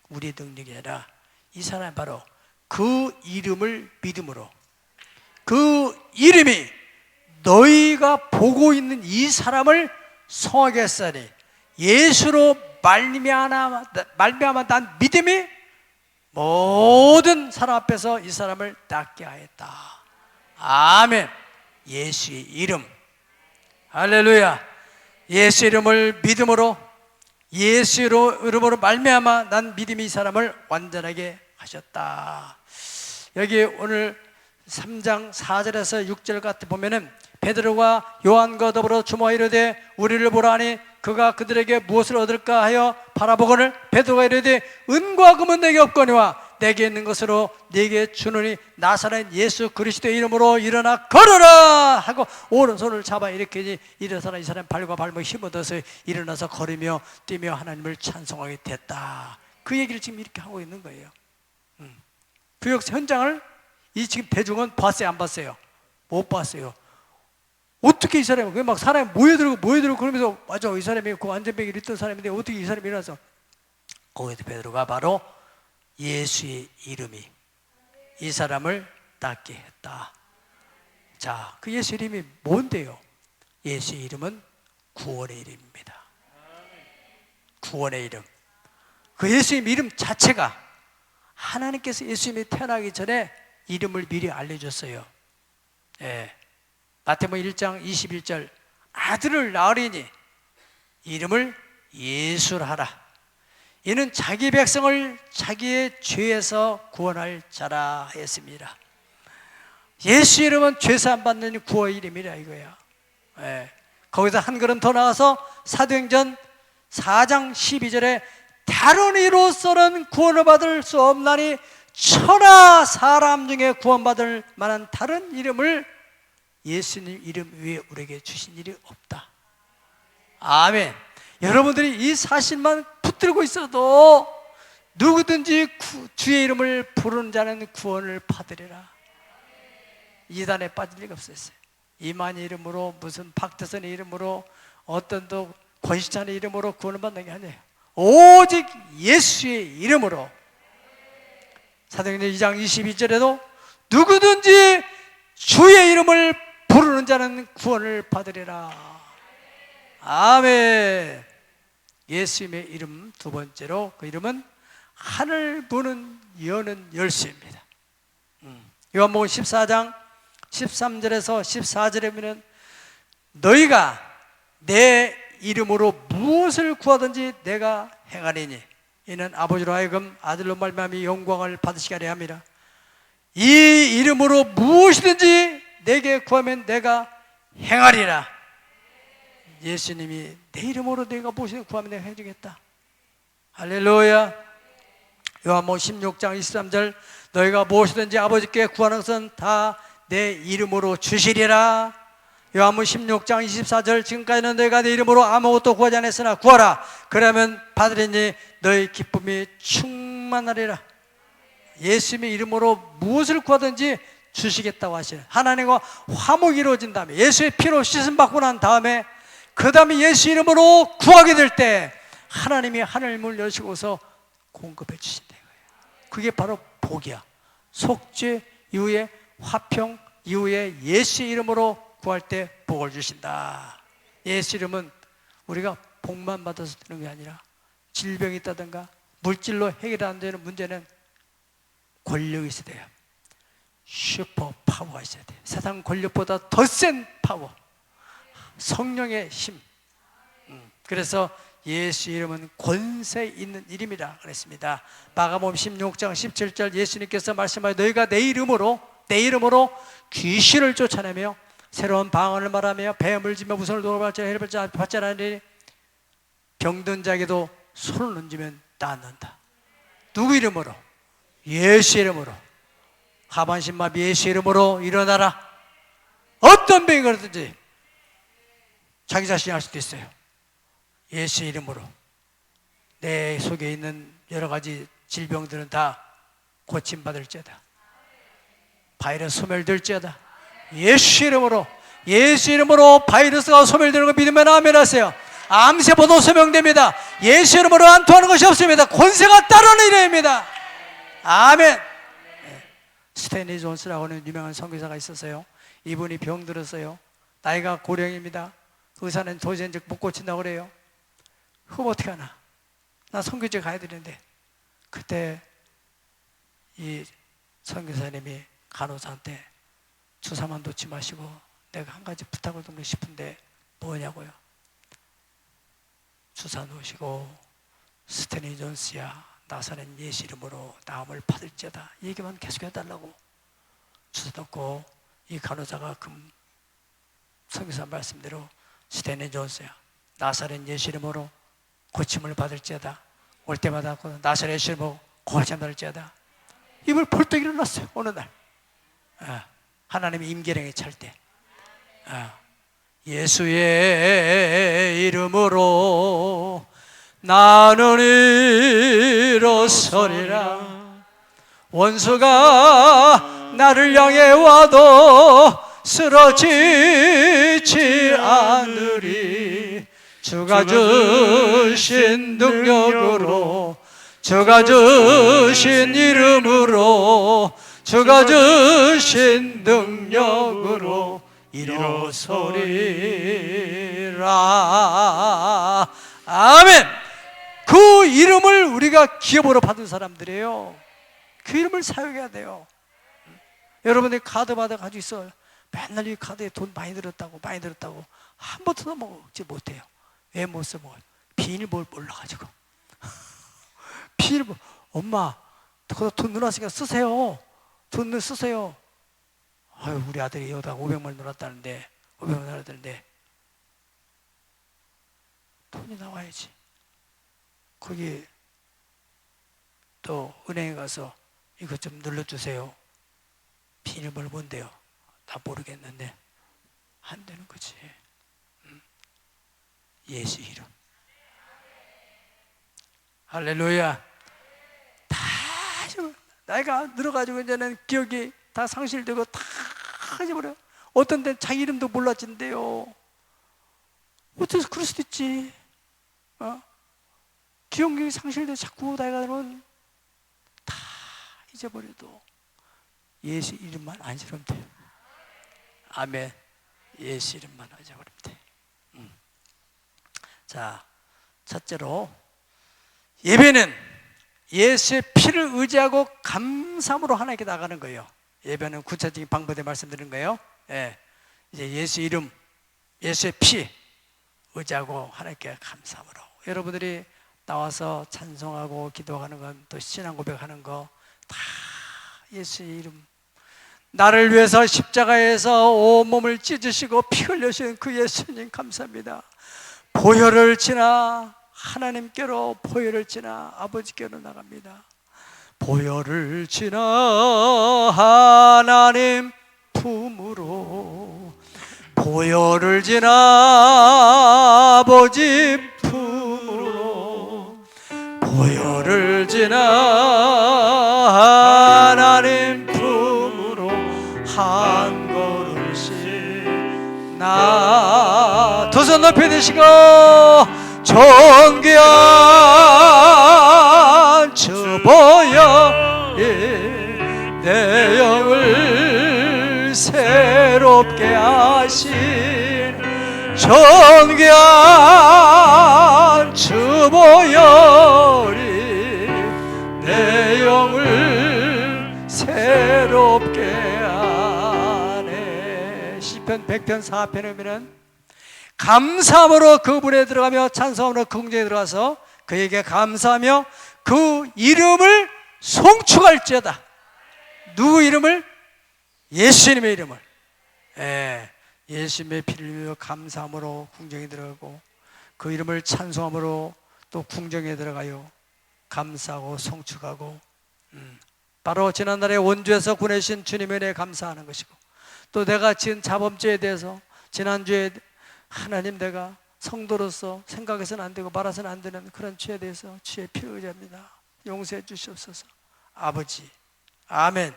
우리의 능력이 아니라 이 사람이 바로 그 이름을 믿음으로, 그 이름이 너희가 보고 있는 이 사람을 성하게 했으니 예수로 말미암아 난 믿음이 모든 사람 앞에서 이 사람을 낫게 하였다. 아멘. 예수의 이름, 할렐루야. 예수 이름을 믿음으로, 예수 이름으로 말미암아 난 믿음이 이 사람을 완전하게 하셨다. 여기 오늘 3장 4절에서 6절 같은 보면은 베드로가 요한과 더불어 주모 이르되 우리를 보라니 그가 그들에게 무엇을 얻을까 하여 바라보거늘 베드로가 이르되 은과 금은 내게 없거니와 내게 있는 것으로 네게 주노니 나사렛 예수 그리스도의 이름으로 일어나 걸어라 하고 오른손을 잡아 일으키니 일어서는 이 사람 발과 발목에 힘을 얻어서 일어나서 걸으며 뛰며 하나님을 찬송하게 됐다. 그 얘기를 지금 이렇게 하고 있는 거예요. 그 현장을 이 지금 대중은 봤어요, 안 봤어요? 못 봤어요. 어떻게 이 사람이, 막 사람이 모여들고 그러면서, 맞아, 이 사람이 그 안전병이 있던 사람인데 어떻게 이 사람이 일어나서 거기서 베드로가 바로 예수의 이름이 이 사람을 낫게 했다. 자, 그 예수 이름이 뭔데요? 예수의 이름은 구원의 이름입니다. 구원의 이름. 그 예수의 이름 자체가 하나님께서 예수님이 태어나기 전에 이름을 미리 알려줬어요. 예. 마태복음 1장 21절 아들을 낳으리니 이름을 예수라 하라. 이는 자기 백성을 자기의 죄에서 구원할 자라 했습니다. 예수 이름은 죄사함 받는 구원의 이름이라 이거야. 예. 거기서 한 걸음 더 나가서 사도행전 4장 12절에 다른 이로서는 구원을 받을 수 없나니 천하 사람 중에 구원받을 만한 다른 이름을 예수님 이름 위에 우리에게 주신 일이 없다. 아멘. 여러분들이 이 사실만 붙들고 있어도 누구든지 주의 이름을 부르는 자는 구원을 받으리라. 이단에 빠질 리가 없었어요. 이만희 이름으로 무슨 박대선의 이름으로 어떤 또 권시찬의 이름으로 구원을 받는 게 아니에요. 오직 예수의 이름으로. 사도행전 2장 22절에도 누구든지 주의 이름을 부르는 자는 구원을 받으리라. 아멘. 예수님의 이름 두 번째로 그 이름은 하늘 부는 여는 열쇠입니다. 요한복음 14장 13절에서 14절에 보면 너희가 내 이름으로 무엇을 구하든지 내가 행하리니 이는 아버지로 하여금 아들로 말미암아 영광을 받으시게 하려 함이라. 이 이름으로 무엇이든지 내게 구하면 내가 행하리라. 예수님이 내 이름으로 내가 무엇이든지 구하면 내가 해주겠다. 할렐루야. 요한복음 16장 23절 너희가 무엇이든지 아버지께 구하는 것은 다 내 이름으로 주시리라. 요한복음 16장 24절 지금까지는 너희가 내 이름으로 아무것도 구하지 않았으나 구하라. 그러면 받으리니 너희 기쁨이 충만하리라. 예수님의 이름으로 무엇을 구하든지 주시겠다고 하시는 하나님과 화목이 이루어진 다음에 예수의 피로 씻음 받고 난 다음에 그 다음에 예수 이름으로 구하게 될 때 하나님이 하늘 문을 여시고서 공급해 주신다. 그게 바로 복이야. 속죄 이후에 화평 이후에 예수 이름으로 구할 때 복을 주신다. 예수 이름은 우리가 복만 받아서 되는 게 아니라 질병이 있다든가 물질로 해결 안 되는 문제는 권력이 있어야 돼요. 슈퍼 파워가 있어야 돼요. 세상 권력보다 더 센 파워, 성령의 힘. 그래서 예수 이름은 권세 있는 이름이라 그랬습니다. 마가복음 16장 17절 예수님께서 말씀하여 너희가 내 이름으로 귀신을 쫓아내며 새로운 방언을 말하며 뱀을 지며 무서운 돌발자 해발자 받자라니 병든 자에게도 손을 얹으면 낫는다. 누구 이름으로? 예수 이름으로. 하반신마비 예수 이름으로 일어나라. 어떤 병이 그러든지 자기 자신이 할 수도 있어요. 예수 이름으로. 내 속에 있는 여러 가지 질병들은 다 고침받을지어다. 바이러스 소멸될지어다. 예수 이름으로. 예수 이름으로 바이러스가 소멸되는 거 믿으면 아멘 하세요. 암세포도 소멸됩니다. 예수 이름으로 안 통하는 것이 없습니다. 권세가 따르는 이름입니다. 아멘. 스탠리 존스라고 하는 유명한 선교사가 있었어요. 이분이 병들었어요. 나이가 고령입니다. 의사는 도저히 못 고친다고 그래요. 그럼 어떻게 하나? 나 선교지에 가야 되는데. 그때 이 선교사님이 간호사한테 주사만 놓지 마시고 내가 한 가지 부탁을 드리고 싶은데 뭐냐고요. 주사 놓으시고 스탠리 존스야 나사렛 예수 이름으로 나음을 받을지어다. 이 얘기만 계속 해달라고 주사 놓고 이 간호사가 그 선교사 말씀대로 스탠리 존스야 나사렛 예수 이름으로 고침을 받을지어다. 올 때마다 나사렛 예수 이름으로 고침 받을지어다. 입을 벌떡 일어났어요. 어느 날 하나님의 임계령에 찰 때 예수의 이름으로 나는 일어서리라. 원수가 나를 향해 와도 쓰러지지 않으리. 주가 주신 능력으로 주가 주신 이름으로 주가 주신 능력으로 이루소리라. 아멘. 그 이름을 우리가 기업으로 받은 사람들이에요. 그 이름을 사용해야 돼요. 여러분들 카드마다 가지고 있어요. 맨날 이 카드에 돈 많이 들었다고 한 번도 먹지 못해요. 왜 못 써먹어요? 비밀번호 몰라가지고. 비밀번호. 엄마 돈 넣어놨으니까 쓰세요. 돈 쓰세요. 아유, 우리 아들이 여기다 500만 넣었다는데 500만 넣었다는데 돈이 나와야지. 거기 또 은행에 가서 이것 좀 눌러주세요. 비밀번호 뭔데요? 나 모르겠는데 안 되는 거지. 예수 이름. 할렐루야. 다 나이가 늘어가지고 이제는 기억이 다 상실되고 다 잊어버려. 어떤 데는 자기 이름도 몰라진대요. 어째서 그럴 수도 있지. 기억력이 상실돼 자꾸 나이가 들면 다 잊어버려도 예수 이름만 안 잊으면 돼요. 아멘. 예수 이름만 잊어버리면 돼. 자, 첫째로 예배는 예수의 피를 의지하고 감사함으로 하나님께 나가는 거예요. 예배는 구체적인 방법에 말씀드린 거예요. 예. 이제 예수 이름, 예수의 피 의지하고 하나님께 감사함으로. 여러분들이 나와서 찬송하고 기도하는 건, 또 신앙 고백하는 거 다 예수의 이름. 나를 위해서 십자가에서 온몸을 찢으시고 피 흘려주신 그 예수님 감사합니다. 보혈을 지나 하나님께로, 보혈을 지나 아버지께로 나갑니다. 보혈을 지나 하나님 품으로, 보혈을 지나 아버지 품으로, 보혈을 지나 하나님 품으로 한 걸음씩 나. 두 손 높이 드시고 존귀한 주 보혈이 내 영을 새롭게 하신 존귀한 주 보혈이 내 영을 새롭게 하네. 시편 100편 4편에 보면 감사함으로 그분에 들어가며 찬송함으로 그 궁전에 들어가서 그에게 감사하며 그 이름을 송축할지어다. 누구 이름을? 예수님의 이름을. 예수님의 피를 위하여 감사함으로 궁정에 들어가고 그 이름을 찬송함으로 또 궁정에 들어가요. 감사하고 송축하고, 바로 지난날에 원주에서 보내신 주님의 은혜에 감사하는 것이고, 또 내가 지은 자범죄에 대해서 지난주에 하나님, 내가 성도로서 생각해서는 안 되고 말아서는 안 되는 그런 죄에 대해서 주의 피를 의지합니다. 용서해 주시옵소서. 아버지. 아멘.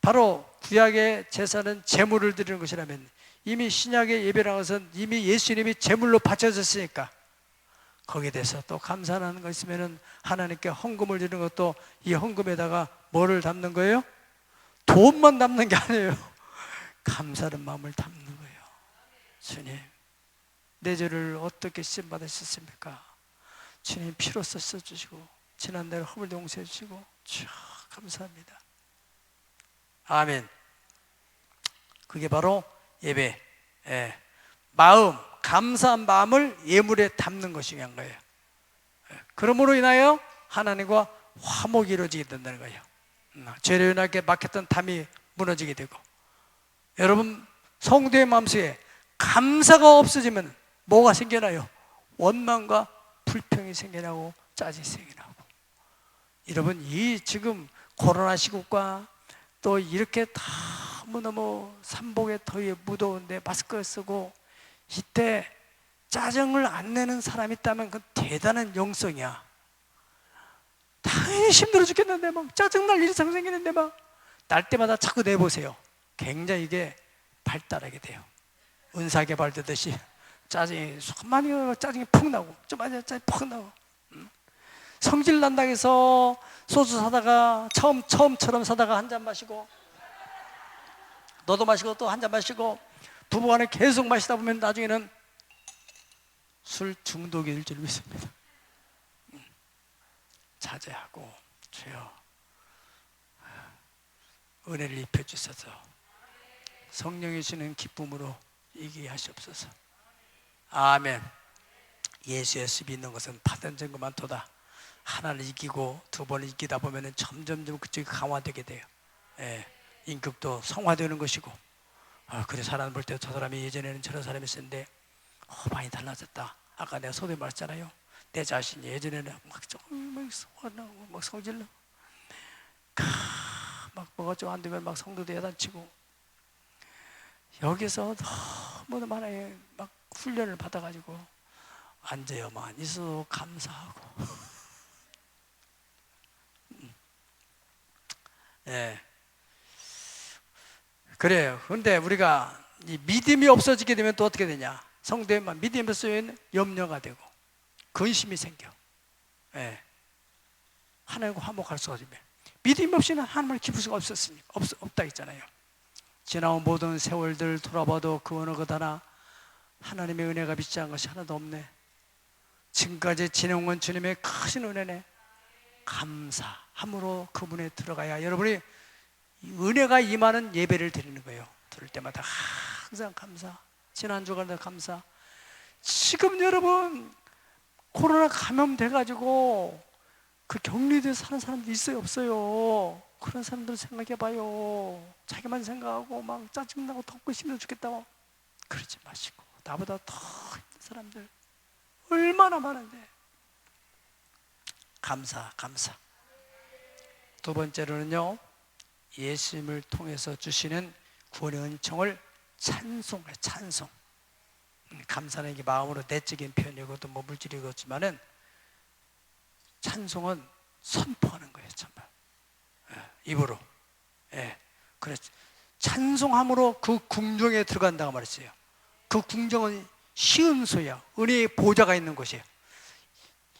바로 구약의 제사는 제물을 드리는 것이라면 이미 신약의 예배라는 것은 이미 예수님이 제물로 바쳐졌으니까 거기에 대해서 또 감사하는 것 있으면 하나님께 헌금을 드리는 것도 이 헌금에다가 뭐를 담는 거예요? 돈만 담는 게 아니에요. 감사하는 마음을 담는 거예요. 주님, 내 죄를 어떻게 씻음받으셨습니까? 주님 피로써 씻어주시고 지난날 허물도 용서해 주시고 감사합니다. 아멘. 그게 바로 예배. 마음, 감사한 마음을 예물에 담는 것이 중요한 거예요. 그러므로 인하여 하나님과 화목이 이루어지게 된다는 거예요. 죄로 인하여 막혔던 담이 무너지게 되고, 여러분 성도의 마음속에 감사가 없어지면 뭐가 생겨나요? 원망과 불평이 생겨나고 짜증이 생겨나고. 여러분 이 지금 코로나 시국과 또 이렇게 너무너무 삼복의 더위에 무더운데 마스크 쓰고 이때 짜증을 안 내는 사람이 있다면 그건 대단한 영성이야. 당연히 힘들어 죽겠는데 막 짜증날 일이 생기는데 막 날 때마다 자꾸 내보세요. 굉장히 이게 발달하게 돼요. 은사계 발되듯이 짜증이 푹 나고 좀 짜증이 푹 나고. 성질 난다고 해서 소주 사다가 처음처럼 사다가 한 잔 마시고, 너도 마시고 또 한 잔 마시고, 부부간에 계속 마시다 보면 나중에는 술 중독이 될 줄 믿습니다. 자제하고, 주여 은혜를 입혀주셔서 성령이 주는 기쁨으로 이기게 하시옵소서. 아멘. 예수 믿는 것은 받은 증거만 도다. 하나를 이기고 두 번을 이기다 보면 점점점 그쪽이 강화되게 돼요. 예, 인격도 성화되는 것이고, 그래 사람 볼 때 저 사람이 예전에는 저런 사람이었는데 많이 달라졌다. 아까 내가 소리 말했잖아요. 내 자신이 예전에는 막 성질로 막 뭐가 좀 안 되면 막 성도도 야단치고, 여기서 너무 많이 막 훈련을 받아가지고 앉아야만 있어도 감사하고. 예. 그래요. 근데 우리가 이 믿음이 없어지게 되면 또 어떻게 되냐? 성도에만 믿음이 없으면 염려가 되고 근심이 생겨. 예. 하나님과 화목할 수가 없으면 믿음이 없이는 하나님을 기쁠 수가 없다 했잖아요. 지나온 모든 세월들 돌아봐도 그 어느 것 하나 하나님의 은혜가 비치한 것이 하나도 없네. 지금까지 지내온 주님의 크신 은혜네. 감사함으로 그분에 들어가야 여러분이 은혜가 임하는 예배를 드리는 거예요. 들을 때마다 항상 감사. 지난주간도 감사. 지금 여러분 코로나 감염돼가지고 그 격리돼 사는 사람들 있어요, 없어요? 그런 사람들 생각해봐요. 자기만 생각하고 막 짜증나고 덥고 힘들어 죽겠다고. 그러지 마시고 나보다 더 힘든 사람들 얼마나 많은데. 감사. 두 번째로는요, 예수님을 통해서 주시는 구원의 은총을 찬송해. 찬송. 감사는 이게 마음으로 내적인 표현이고 또 뭐 물질이겠지만은 찬송은 선포하는 거예요, 정말. 입으로. 예. 그래. 찬송함으로 그 궁정에 들어간다고 말했어요. 그 궁정은 시음소야. 은혜의 보좌가 있는 곳이에요.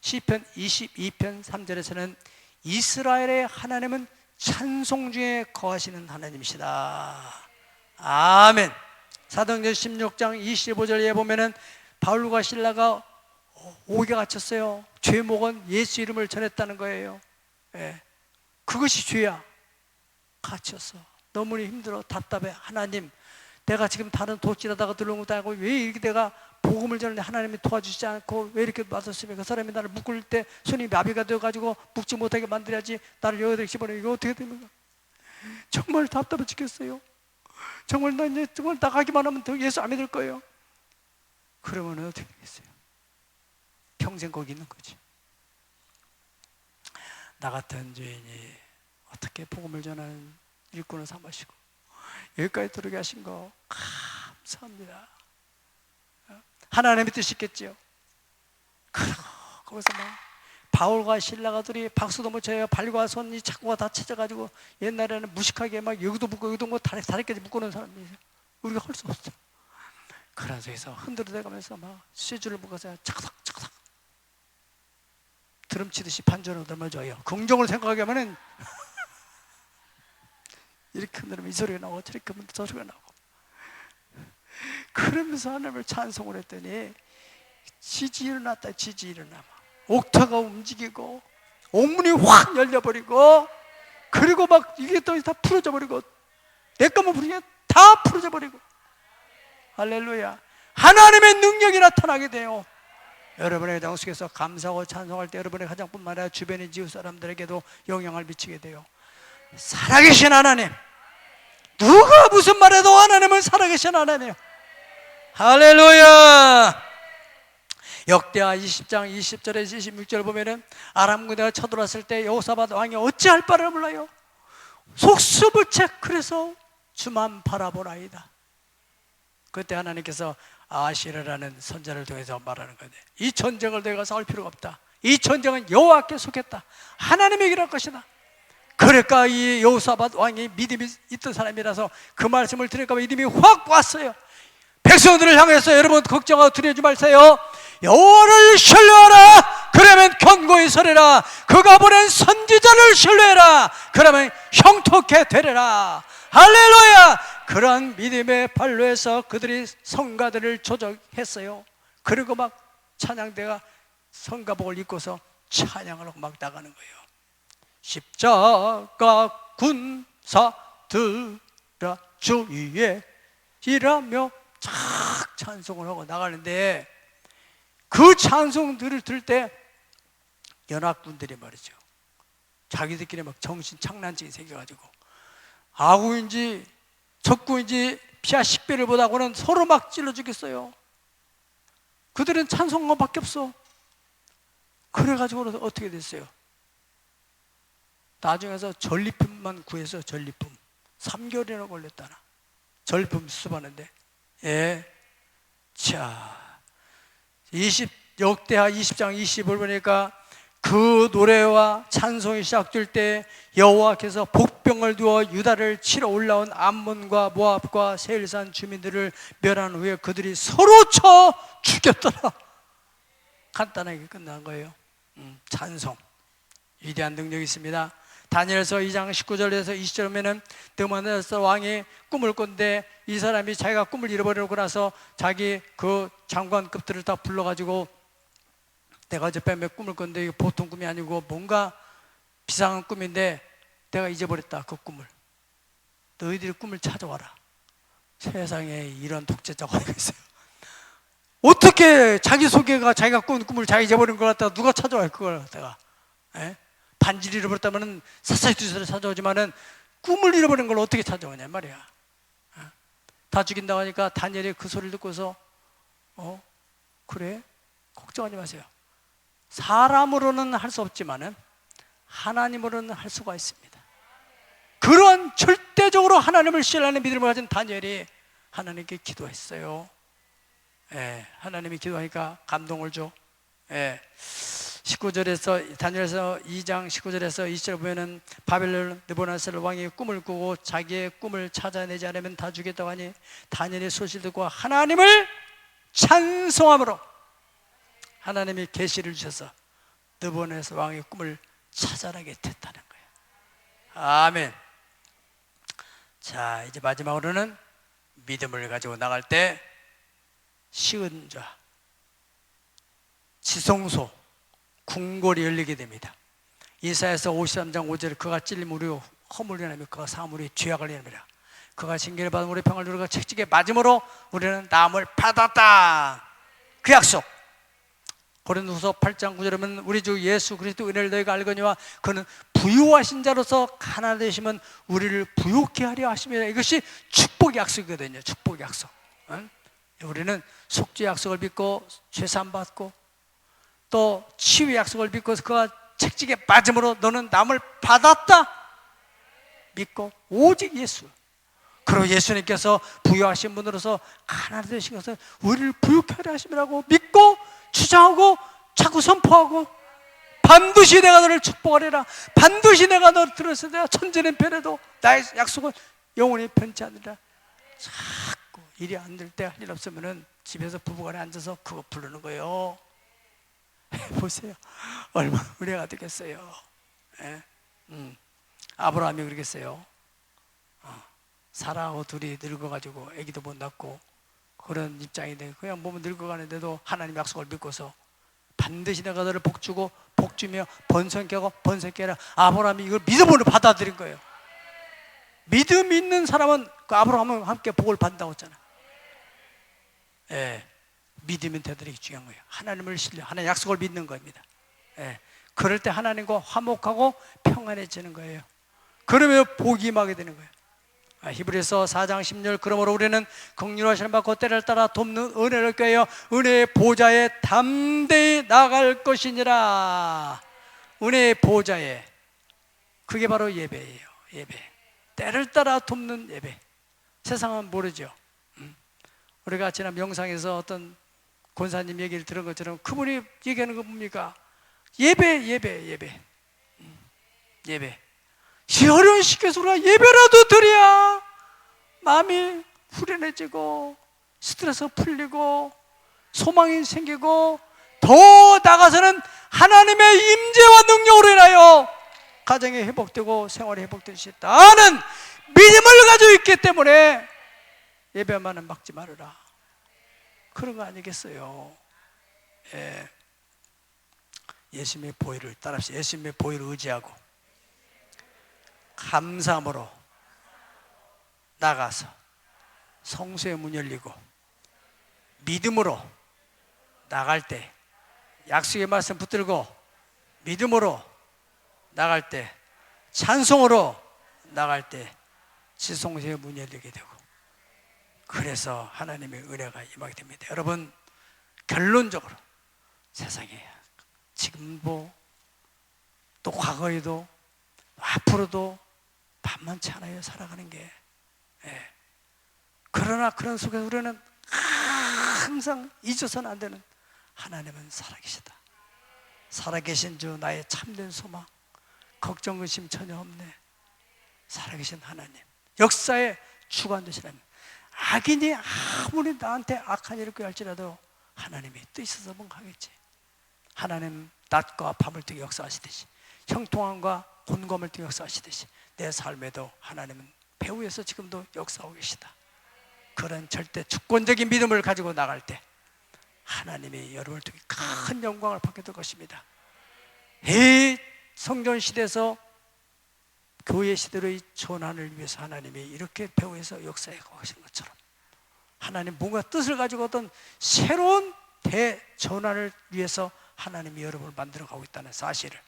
시편 22편 3절에서는 이스라엘의 하나님은 찬송 중에 거하시는 하나님이시다. 아멘. 사도행전 16장 25절에 보면은 바울과 실라가 옥에 갇혔어요. 죄목은 예수 이름을 전했다는 거예요. 예. 그것이 죄야. 갇혔어. 너무 힘들어. 답답해. 하나님, 내가 지금 다른 도찌라다가 들어온 것도 아니고 왜 이렇게 내가 복음을 전하는데 하나님이 도와주시지 않고 왜 이렇게 맞았으면 그 사람이 나를 묶을 때 손이 마비가 되어가지고 묶지 못하게 만들어야지. 나를 여기다 집어넣어. 이거 어떻게 됩니까? 정말 답답해 죽겠어요. 정말 나 이제 정말 나가기만 하면 더 예수 안 믿을 거예요. 그러면 어떻게 되겠어요? 평생 거기 있는 거지. 나 같은 죄인이 어떻게 복음을 전하는 일꾼을 삼으시고 여기까지 들어오게 하신 거 감사합니다. 하나님의 뜻이겠죠. 그러고 거기서 막 바울과 실라가 둘이 박수도 못 쳐요. 발과 손이 자꾸가 다 찢어가지고 옛날에는 무식하게 막 여기도 묶고 여기도 뭐 다리까지 묶어놓은 사람이에요. 우리가 할 수 없어. 그래서 흔들어대가면서 막 쇠줄을 묶어서 착삭착삭 드럼치듯이 반전으로 넘어져요. 긍정을 생각하게 하면은 이렇게 흔들면 이 소리가 나오고 저렇게 하면 저 소리가 나오고. 그러면서 하나님을 찬송을 했더니 지지 일어났다. 지지 일어나. 옥타가 움직이고 옥문이 확 열려버리고, 그리고 막 이게 또 다 풀어져 버리고 내 것만 부르면 다 풀어져 버리고. 할렐루야. 하나님의 능력이 나타나게 돼요. 여러분의 가정 속에서 감사하고 찬송할 때 여러분의 가정뿐만 아니라 주변의 지우 사람들에게도 영향을 미치게 돼요. 살아계신 하나님, 누가 무슨 말해도 하나님은 살아계신 하나님. 할렐루야. 역대하 20장 20절에서 26절 보면은 아람 군대가 쳐들어왔을 때 여호사밧 왕이 어찌할 바를 몰라요. 속수무책. 그래서 주만 바라보나이다. 그때 하나님께서 아시르라는 선자를 통해서 말하는 건데, 이 전쟁을 내가 싸울 필요가 없다. 이 전쟁은 여호와께 속했다. 하나님에게 일할 것이다. 그러니까 이 여호사밧 왕이 믿음이 있던 사람이라서 그 말씀을 들으니까 믿음이 확 왔어요. 백성들을 향해서 여러분 걱정하고 두려워하지 마세요. 여호와를 신뢰하라. 그러면 견고히 서리라. 그가 보낸 선지자를 신뢰해라. 그러면 형통케 되리라. 할렐루야. 그러한 믿음의 발로에서 그들이 성가들을 조정했어요. 그리고 막 찬양대가 성가복을 입고서 찬양을 하고 막 나가는 거예요. 십자가 군사 들아 주 위에 일하며 착 찬송을 하고 나가는데, 그 찬송들을 들을 때 연합군들이 말이죠, 자기들끼리 막 정신 장난증이 생겨가지고 아구인지 적구인지 피하 식비를 보다고는 서로 막 찔러 죽겠어요. 그들은 찬송한 것밖에 없어. 그래가지고 어떻게 됐어요? 나중에서 전리품만 구해서 전리품 3개월이나 걸렸다나, 전리품 수습하는데. 예. 자, 역대하 20장 20을 보니까 그 노래와 찬송이 시작될 때 여호와께서 복병을 두어 유다를 치러 올라온 암몬과 모압과 세일산 주민들을 멸한 후에 그들이 서로 쳐 죽였더라. 간단하게 끝난 거예요. 찬송, 위대한 능력이 있습니다. 다니엘서 2장 19절에서 20절 보면은 드모데스 왕이 꿈을 꾼데, 이 사람이 자기가 꿈을 잃어버리고 나서 자기 그 장관급들을 다 불러가지고, 내가 어젯밤에 꿈을 꿨는데 이게 보통 꿈이 아니고 뭔가 비상한 꿈인데 내가 잊어버렸다, 그 꿈을. 너희들이 꿈을 찾아와라. 세상에 이런 독재자가 어디 있어요. 어떻게 자기소개가 자기가 꾼 꿈을 자기 잊어버린 걸 갖다가 누가 찾아와요, 그걸 갖다가. 예? 반지를 잃어버렸다면 사사히 두사를 찾아오지만은 꿈을 잃어버린 걸 어떻게 찾아오냐 말이야. 다 죽인다고 하니까 다니엘이 그 소리를 듣고서 그래? 걱정하지 마세요. 사람으로는 할 수 없지만은 하나님으로는 할 수가 있습니다. 그런 절대적으로 하나님을 신뢰하는 믿음을 가진 다니엘이 하나님께 기도했어요. 예, 하나님이 기도하니까 감동을 줘. 예. 19절에서 다니엘서 2장 19절에서 20절 보면은 바벨론 느부갓네살 왕이 꿈을 꾸고 자기의 꿈을 찾아내지 않으면 다 죽겠다고 하니 다니엘의 소식을 듣고 하나님을 찬송함으로 하나님이 계시를 주셔서 느부갓네살 왕의 꿈을 찾아내게 됐다는 거예요. 아멘. 자, 이제 마지막으로는 믿음을 가지고 나갈 때 시은 자, 지성소, 궁궐이 열리게 됩니다. 이사야서 53장 5절에 그가 찔림 우리 허물이 나며 그가 사물이 죄악을 내느니라. 그가 징계를 받은 우리 평을 누리고 책찍에 맞음으로 우리는 나음을 받았다. 그 약속. 고린도후서 8장 9절에 보면 우리 주 예수 그리스도 은혜를 너희가 알거니와 그는 부유하신 자로서 가난한 되시면 우리를 부유케 하려 하심이라. 이것이 축복의 약속이거든요. 축복의 약속. 우리는 속죄 약속을 믿고 죄사함 받고 또 치유의 약속을 믿고 그가 책찍에 맞음으로 너는 남을 받았다 믿고 오직 예수, 그리고 예수님께서 부유하신 분으로서 가난한 되신 것을 우리를 부유케 하려 하심이라고 믿고 주장하고 자꾸 선포하고, 반드시 내가 너를 축복하리라, 반드시 내가 너를 들어서 내가 천재는 변해도 나의 약속은 영원히 변치 않으리라. 자꾸 일이 안 될 때 할 일 없으면은 집에서 부부간에 앉아서 그거 부르는 거예요. 보세요, 얼마나 은혜가 되겠어요. 예? 아브라함이 그러겠어요. 사라하고 둘이 늙어가지고 아기도 못 낳고 그런 입장인데 그냥 몸은 늙어가는데도 하나님 약속을 믿고서 반드시 내가 너를 복주고 복주며 번성케 하고 번성케 하라. 아브라함이 이걸 믿음으로 받아들인 거예요. 믿음 있는 사람은 그 아브라함과 함께 복을 받는다고 했잖아. 예, 믿으면 되도록 중요한 거예요. 하나님을 신뢰, 하나님 약속을 믿는 겁니다. 예, 그럴 때 하나님과 화목하고 평안해지는 거예요. 그러면 복이 임하게 되는 거예요. 히브리서 4장 10절 그러므로 우리는 긍휼하심을 받고 때를 따라 돕는 은혜를 꾀하여 은혜의 보좌에 담대히 나갈 것이니라. 은혜의 보좌에, 그게 바로 예배예요. 예배, 때를 따라 돕는 예배. 세상은 모르죠. 우리가 지난 명상에서 어떤 권사님 얘기를 들은 것처럼 그분이 얘기하는 거 뭡니까? 예배, 예배, 예배, 예배. 어려운 시기에서 우리가 예배라도 드려야 마음이 후련해지고 스트레스 풀리고 소망이 생기고 더 나가서는 하나님의 임재와 능력으로 인하여 가정이 회복되고 생활이 회복될 수 있다는 믿음을 가지고 있기 때문에 예배만은 막지 말아라, 그런 거 아니겠어요? 예. 예수님의 보혈을 따라합시다. 예수님의 보혈을 의지하고 감사함으로 나가서 성소의 문 열리고 믿음으로 나갈 때, 약속의 말씀 붙들고 믿음으로 나갈 때, 찬송으로 나갈 때 지성소의 문이 열리게 되고, 그래서 하나님의 은혜가 임하게 됩니다. 여러분, 결론적으로 세상에 지금도 또 과거에도 앞으로도 만만치 않아요, 살아가는 게. 예. 그러나 그런 속에서 우리는 항상 잊어서는 안 되는, 하나님은 살아계시다. 살아계신 주 나의 참된 소망, 걱정 의심 전혀 없네. 살아계신 하나님, 역사의 주관 되신 하나님. 악인이 아무리 나한테 악한 일을 꾀할지라도 하나님이 뜻있어서 뭔가하겠지. 하나님 낮과 밤을 뜨게 역사하시듯이, 형통함과 곤검을 뜨게 역사하시듯이 내 삶에도 하나님은 배후에서 지금도 역사하고 계시다. 그런 절대 주권적인 믿음을 가지고 나갈 때 하나님이 여러분을 통해 큰 영광을 받게 될 것입니다. 이 성전 시대에서 교회 시대로의 전환을 위해서 하나님이 이렇게 배후에서 역사해 가신 것처럼 하나님 뭔가 뜻을 가지고 어떤 새로운 대전환을 위해서 하나님이 여러분을 만들어 가고 있다는 사실을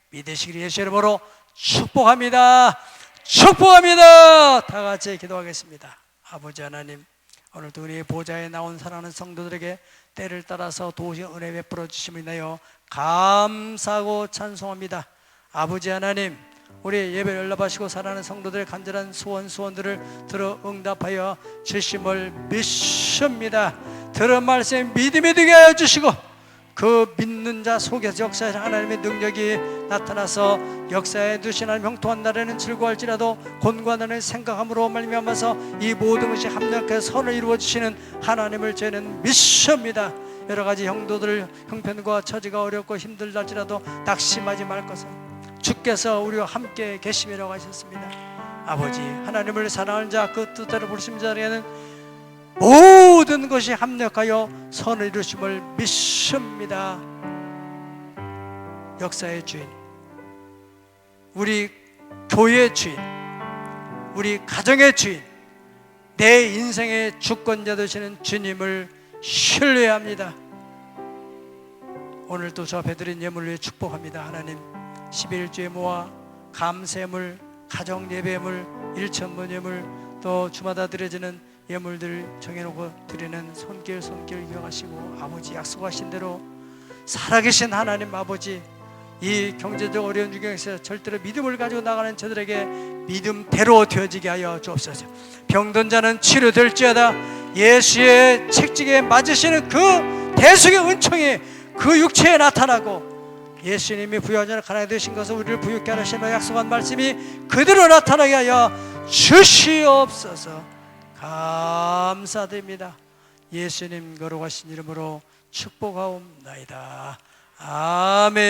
믿으시기를 예수 이름으로 축복합니다. 축복합니다. 다 같이 기도하겠습니다. 아버지 하나님, 오늘도 은혜의 보좌에 나온 사랑하는 성도들에게 때를 따라서 도우시 은혜 베풀어 주심을 인하여 감사하고 찬송합니다. 아버지 하나님, 우리 예배를 연락하시고 사랑하는 성도들의 간절한 소원들을 들어 응답하여 주심을 믿습니다. 들은 말씀에 믿음이 되게 하여 주시고, 그 믿는 자 속에서 역사에 하나님의 능력이 나타나서 역사에 두신 하나님 형통한 날에는 즐거워할지라도 곤고한 생각함으로 말미암아서 이 모든 것이 합력해 선을 이루어 주시는 하나님을 저희는 믿습니다. 여러 가지 형편과 처지가 어렵고 힘들다할지라도 낙심하지 말 것을 주께서 우리와 함께 계심이라고 하셨습니다. 아버지 하나님을 사랑하는 자, 그 뜻대로 부르신 자에게는 모든 것이 합력하여 선을 이루심을 믿습니다. 역사의 주인, 우리 교회의 주인, 우리 가정의 주인, 내 인생의 주권자 되시는 주님을 신뢰합니다. 오늘도 저 앞에 드린 예물을 위해 축복합니다. 하나님, 11주의 모아 감세물, 가정 예배물, 일천번 예물, 또 주마다 드려지는 예물들 정해놓고 드리는 손길 기억하시고, 아버지 약속하신 대로 살아계신 하나님 아버지, 이 경제적 어려운 중에서 절대로 믿음을 가지고 나가는 저들에게 믿음대로 되어지게 하여 주옵소서. 병든 자는 치료될지어다. 예수의 책찍에 맞으시는 그 대속의 은총이 그 육체에 나타나고, 예수님이 부여하는 가난이 되신 것을 우리를 부유케 하시며 약속한 말씀이 그대로 나타나게 하여 주시옵소서. 감사드립니다. 예수님 거룩하신 이름으로 축복하옵나이다. 아멘.